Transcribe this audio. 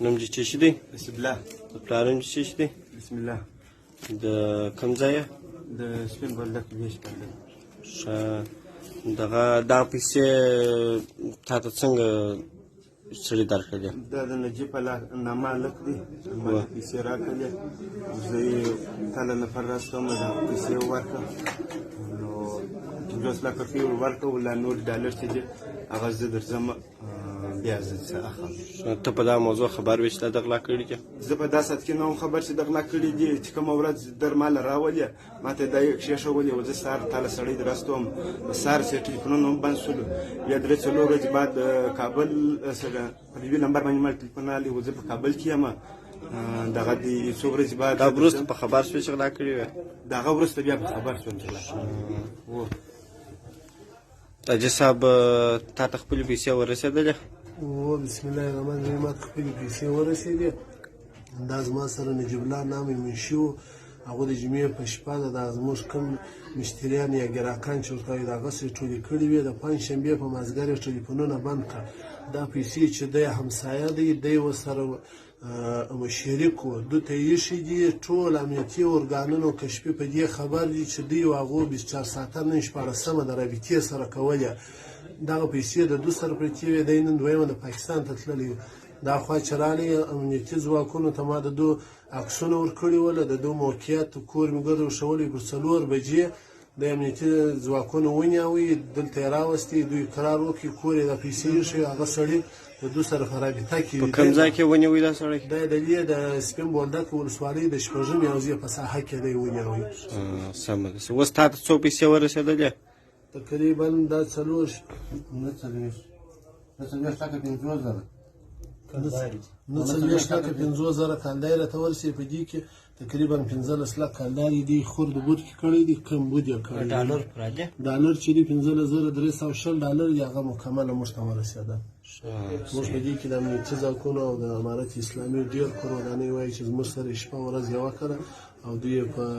نوم دې څه شي دی؟ بسم الله. د پلار نوم دې څه شي دی؟ بسم الله. د کوم ځای یې؟ د سپین بولدک ویش بولدک. ښه دغه پیسې تا ته څنګه سړي درکړلې؟ دا د نجیب نامه هلک دی، ما ته پیسې راکړلې، زه یې تاله نفر راستوم، دغه پیسې ورکړه، نو 50 لکه روپۍ ورکړه، لا نور ډالر چې دي هغه زه درځم بیا زه څه اخلم. ته په دا موضوع خبر وې چې دا د غلا کړي دي؟ زه په دا ساعت کې نه وم خبر چې د غلا کړي دي، چې کومه ورځ در ماله راولې ما ته دا یې کښېښولې وه، زه سهار تاله سړی راستوم، سهار چې ټلیفونونه هم بند شولو، بیا 3-4 ورځې بعد کابل سره پر یوې نمبر باندې ما ټلیفون راغلی و، زه په کابل کې یم، دغه د څو ورځې بعد دا وروسته په خبر شوې چې غلا کړي وې؟ د هغه وروسته بیا په خبر شوم چې غلا و. حاجي صاحب تا ته خپلې پیسې ورسېدلې؟ و بسم الله الرحمن الرحیم، ما ته خپلې پیسې ورسېدې. دا زما سره نجیب الله نامې منشي و، هغه د جمعې په شپه دا زموږ کوم مشتریان یا ګراکان چې ورته وایي دغه سې ټولې کړي وې، د پنجشنبې په مازدیګر یې ټلیفونونه بند کړه. دا پیسې چې دی همسایه دی، دی ورسره شریک و، دوی ته یې ایښي دي، ټول امنیتي ارګانونو کشفي په دې خبر دي چې دوی او هغو 24 ساعته نن 14مه د رابطې سره کولې. دغه پیسې د دوی سره پرتې وې، دی نن 2مه د پاکستان ته تللی و. دا خوا چې راغلی امنیتي ځواکونو ته ما د دوی عکسونه ورکړي ول، د دوی موقعیت کور مې ګرځولی پر 4 بجې د امنیتي ځواکونو ونیوی، دلته یې راوستي، دوی قرار وکړي کور یې د پیسې ایښی، هغه سړي د دوی سره په رابطه کې په کوم ځای کې ونیوی دا سړی؟ دا د سپین بولدک ولسوالۍ د شپږمې حوزې په ساحه کې دی ونیوی. سمه ده. اوس تا ته څو پیسې ورسېدلې؟ تقریبا دا 4 نه 40 لکه 50,000 کالداري راته ورسېدې. په دې کې تقریبا 15 لکه کالداري دي خور د بوټ کې کړی دي، کم بوټ یې کړی ډالر چې دي 15,320 ډالر دي، هغه مکمله موږ ته ورسېده. موږ په دې کې د امنیتي ځواکونو او د امارت اسلامي ډېر قربانۍ وایي چې زموږ سره شپه ورځ یوه کړه، او دوی په